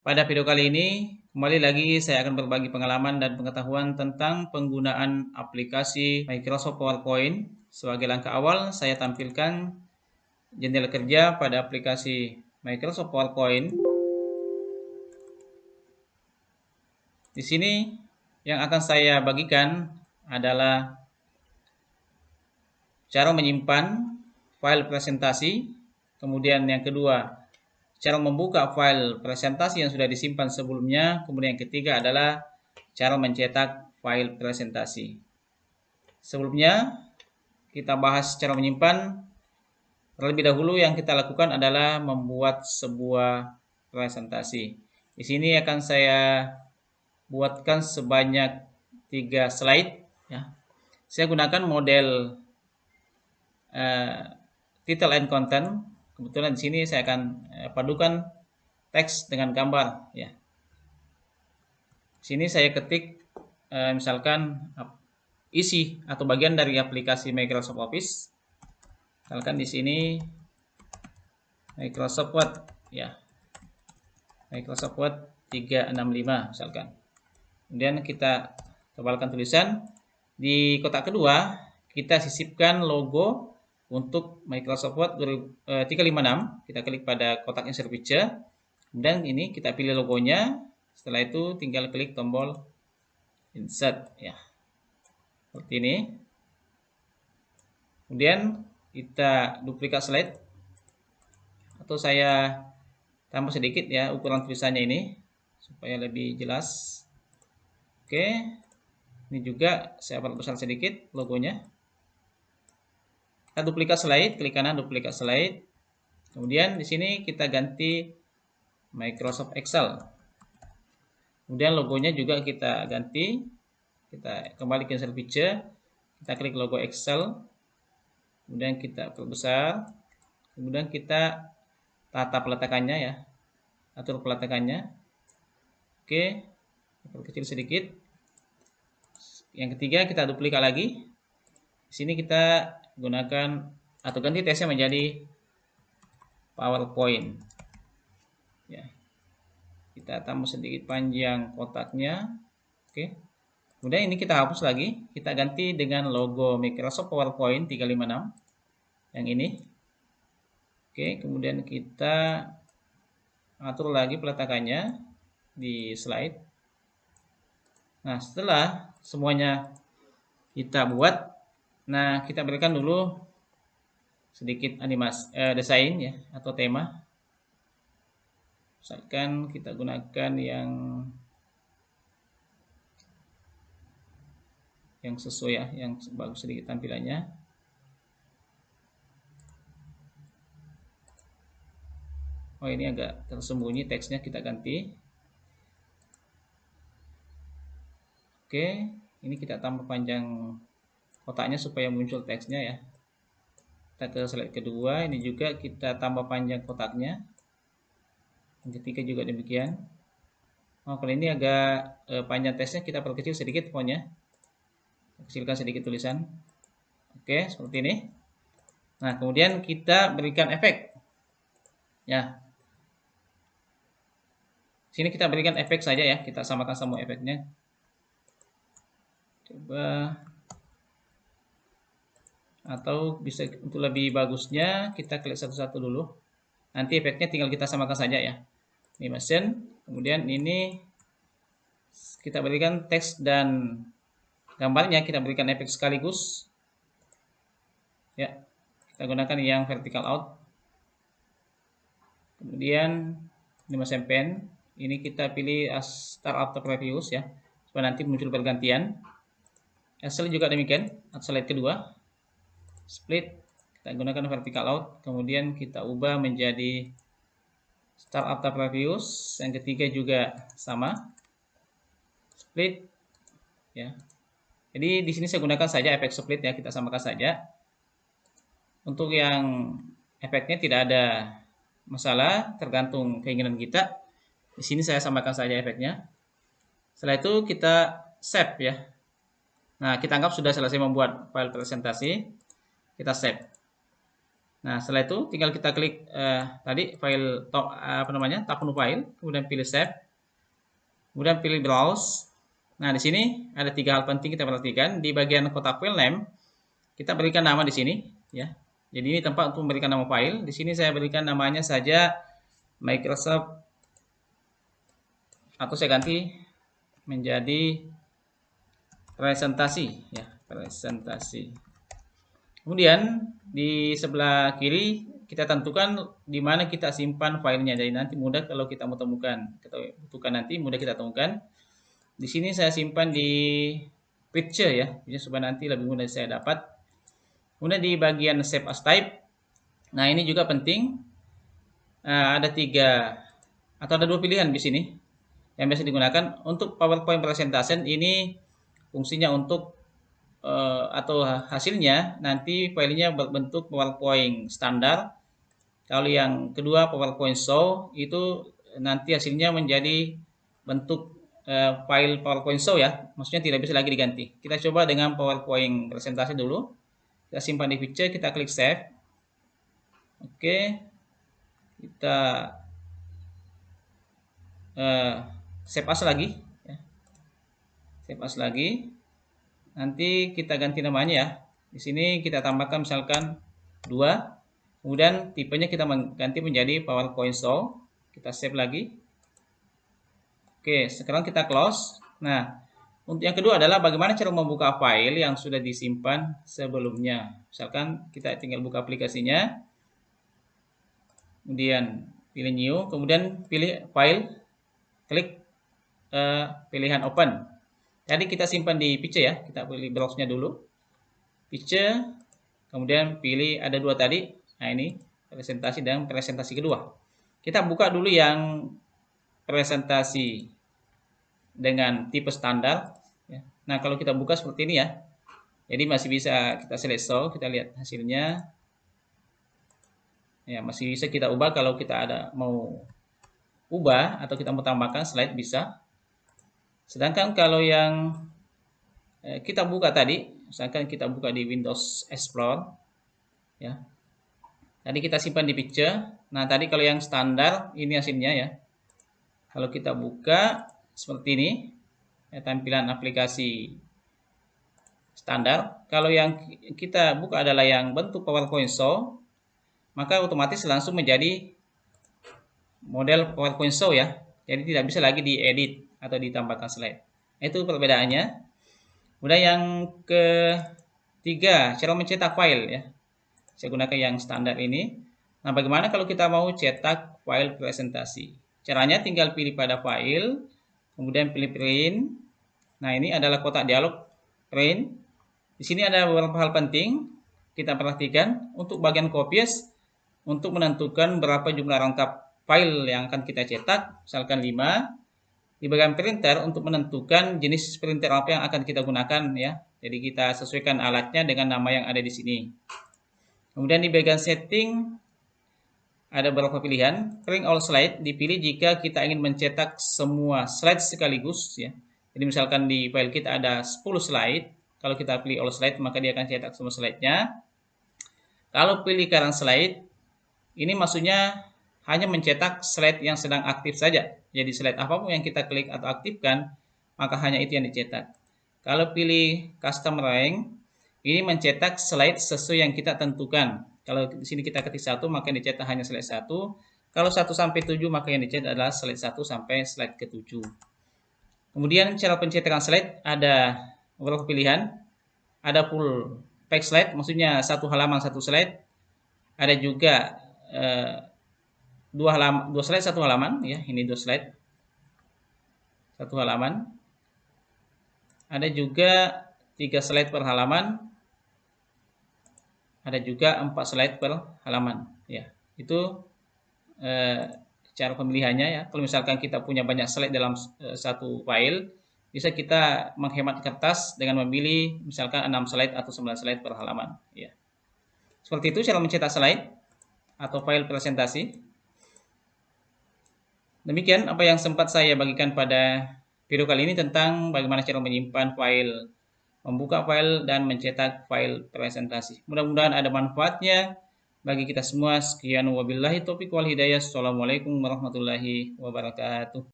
Pada video kali ini, kembali lagi saya akan berbagi pengalaman dan pengetahuan tentang penggunaan aplikasi Microsoft PowerPoint. Sebagai langkah awal, saya tampilkan jendela kerja pada aplikasi Microsoft PowerPoint. Di sini yang akan saya bagikan adalah cara menyimpan file presentasi, kemudian yang kedua, cara membuka file presentasi yang sudah disimpan sebelumnya. Kemudian yang ketiga adalah cara mencetak file presentasi. Sebelumnya, kita bahas cara menyimpan. Terlebih dahulu yang kita lakukan adalah membuat sebuah presentasi. Di sini akan saya buatkan sebanyak 3 slide. Ya. Saya gunakan model title and content. Kebetulan di sini saya akan padukan teks dengan gambar. Ya. Di sini saya ketik misalkan isi atau bagian dari aplikasi Microsoft Office. Misalkan di sini Microsoft Word, ya. Microsoft Word 365 misalkan. Kemudian kita tebalkan tulisan. Di kotak kedua kita sisipkan logo untuk Microsoft Word 356. Kita klik pada kotak insert picture. Kemudian ini kita pilih logonya. Setelah itu tinggal klik tombol insert, ya. Seperti ini. Kemudian kita duplikat slide atau saya tambah sedikit ya ukuran tulisannya ini supaya lebih jelas. Oke, ini juga saya perbesar sedikit logonya. Kita duplikat slide, klik kanan duplikat slide. Kemudian di sini kita ganti Microsoft Excel. Kemudian logonya juga kita ganti. Kita kembali ke insert picture. Kita klik logo Excel. Kemudian kita perbesar. Kemudian kita tata peletakannya ya. Atur peletakannya. Oke, perkecil sedikit. Yang ketiga kita duplikat lagi. Di sini kita gunakan atau ganti teksnya menjadi PowerPoint. Ya. Kita tambah sedikit panjang kotaknya. Oke. Kemudian ini kita hapus lagi. Kita ganti dengan logo Microsoft PowerPoint 356. Yang ini. Oke, kemudian kita atur lagi peletakannya di slide. Nah, setelah semuanya kita buat, nah kita berikan dulu sedikit animasi desain ya atau tema. Misalkan kita gunakan yang sesuai ya, yang bagus sedikit tampilannya. Oh, ini agak tersembunyi teksnya, kita ganti. Oke, ini kita tambah panjang kotaknya supaya muncul teksnya ya. Kita ke slide kedua, ini juga kita tambah panjang kotaknya. Yang ketiga juga demikian. Oh, kalau ini agak panjang teksnya kita perkecil sedikit fontnya. Kecilkan sedikit tulisan. Oke, seperti ini. Nah, kemudian kita berikan efek. Ya. Sini kita berikan efek saja ya, kita samakan semua efeknya. Coba, atau bisa untuk lebih bagusnya kita klik satu-satu dulu. Nanti efeknya tinggal kita samakan saja ya. Ini mesin, kemudian ini kita berikan teks dan gambarnya, kita berikan efek sekaligus. Ya, kita gunakan yang vertical out. Kemudian ini mesin pen. Ini kita pilih start after previews ya, supaya nanti muncul bergantian. Excel juga demikian. Slide kedua, split, kita gunakan vertical out. Kemudian kita ubah menjadi start after previews. Yang ketiga juga sama, split ya. Jadi di sini saya gunakan saja efek split ya, kita samakan saja. Untuk yang efeknya tidak ada masalah, tergantung keinginan kita. Di sini saya samakan saja efeknya. Setelah itu kita save ya. Nah, kita anggap sudah selesai membuat file presentasi. Kita save. Nah, setelah itu tinggal kita klik tadi file tab menu file, kemudian pilih save, kemudian pilih browse. Nah, di sini ada 3 hal penting kita perhatikan. Di bagian kotak file name, kita berikan nama di sini, ya. Jadi ini tempat untuk memberikan nama file. Di sini saya berikan namanya saja Microsoft, atau saya ganti menjadi presentasi, ya, presentasi. Kemudian di sebelah kiri kita tentukan di mana kita simpan filenya. Jadi nanti mudah kalau kita mau temukan, kita butuhkan nanti mudah kita temukan. Di sini saya simpan di picture, ya, supaya nanti lebih mudah saya dapat. Kemudian di bagian save as type, nah ini juga penting. Ada 3 atau ada 2 pilihan di sini yang biasa digunakan untuk PowerPoint presentation. Ini fungsinya untuk atau hasilnya nanti filenya berbentuk PowerPoint standar. Kalau yang kedua PowerPoint show, itu nanti hasilnya menjadi bentuk file PowerPoint show, ya. Maksudnya tidak bisa lagi diganti. Kita coba dengan PowerPoint presentasi dulu. Kita simpan di picture, kita klik save. Oke. Kita save as lagi, ya. Save as lagi. Nanti kita ganti namanya, ya. Di sini kita tambahkan misalkan 2. Kemudian tipenya kita ganti menjadi PowerPoint show. Kita save lagi. Oke, sekarang kita close. Nah, untuk yang kedua adalah bagaimana cara membuka file yang sudah disimpan sebelumnya. Misalkan kita tinggal buka aplikasinya. Kemudian pilih new, kemudian pilih file, klik pilihan open. Tadi kita simpan di picture, ya. Kita pilih browse-nya dulu. Picture, kemudian pilih ada 2 tadi. Nah, ini presentasi dan presentasi kedua. Kita buka dulu yang presentasi dengan tipe standar, ya. Nah, kalau kita buka seperti ini, ya. Jadi masih bisa kita select show, kita lihat hasilnya. Ya, masih bisa kita ubah kalau kita ada mau ubah atau kita mau tambahkan slide bisa. Sedangkan kalau yang kita buka tadi, misalkan kita buka di Windows Explorer, ya. Tadi kita simpan di picture. Nah, tadi kalau yang standar ini hasilnya, ya. Kalau kita buka seperti ini, ya, tampilan aplikasi standar. Kalau yang kita buka adalah yang bentuk PowerPoint show, maka otomatis langsung menjadi model PowerPoint show, ya. Jadi tidak bisa lagi diedit atau ditambahkan slide. Itu perbedaannya. Kemudian yang ketiga, cara mencetak file, ya. Saya gunakan yang standar ini. Nah, bagaimana kalau kita mau cetak file presentasi? Caranya tinggal pilih pada file, kemudian pilih print. Nah, ini adalah kotak dialog print. Di sini ada beberapa hal penting kita perhatikan. Untuk bagian copies, untuk menentukan berapa jumlah rangkap file yang akan kita cetak, misalkan 5. Di bagian printer untuk menentukan jenis printer apa yang akan kita gunakan, ya. Jadi kita sesuaikan alatnya dengan nama yang ada di sini. Kemudian di bagian setting ada beberapa pilihan. Print all slide dipilih jika kita ingin mencetak semua slide sekaligus, ya. Jadi misalkan di file kita ada 10 slide, kalau kita pilih all slide maka dia akan cetak semua slide-nya. Kalau pilih current slide, ini maksudnya hanya mencetak slide yang sedang aktif saja. Jadi slide apapun yang kita klik atau aktifkan, maka hanya itu yang dicetak. Kalau pilih custom rank, ini mencetak slide sesuai yang kita tentukan. Kalau di sini kita ketik 1, maka yang dicetak hanya slide 1. Kalau 1 sampai 7, maka yang dicetak adalah slide 1 sampai slide ke-7. Kemudian cara pencetakan slide ada beberapa pilihan. Ada full page slide, maksudnya 1 halaman 1 slide. Ada juga 2 slide 1 halaman, ya. Ini 2 slide 1 halaman. Ada juga 3 slide per halaman. Ada juga 4 slide per halaman, ya. Itu cara pemilihannya, ya. Kalau misalkan kita punya banyak slide dalam satu file, bisa kita menghemat kertas dengan memilih misalkan 6 slide atau 9 slide per halaman, ya. Seperti itu cara mencetak slide atau file presentasi. Demikian apa yang sempat saya bagikan pada video kali ini tentang bagaimana cara menyimpan file, membuka file, dan mencetak file presentasi. Mudah-mudahan ada manfaatnya. bagi kita semua. Sekian wabillahi taufiq wal hidayah. Assalamualaikum warahmatullahi wabarakatuh.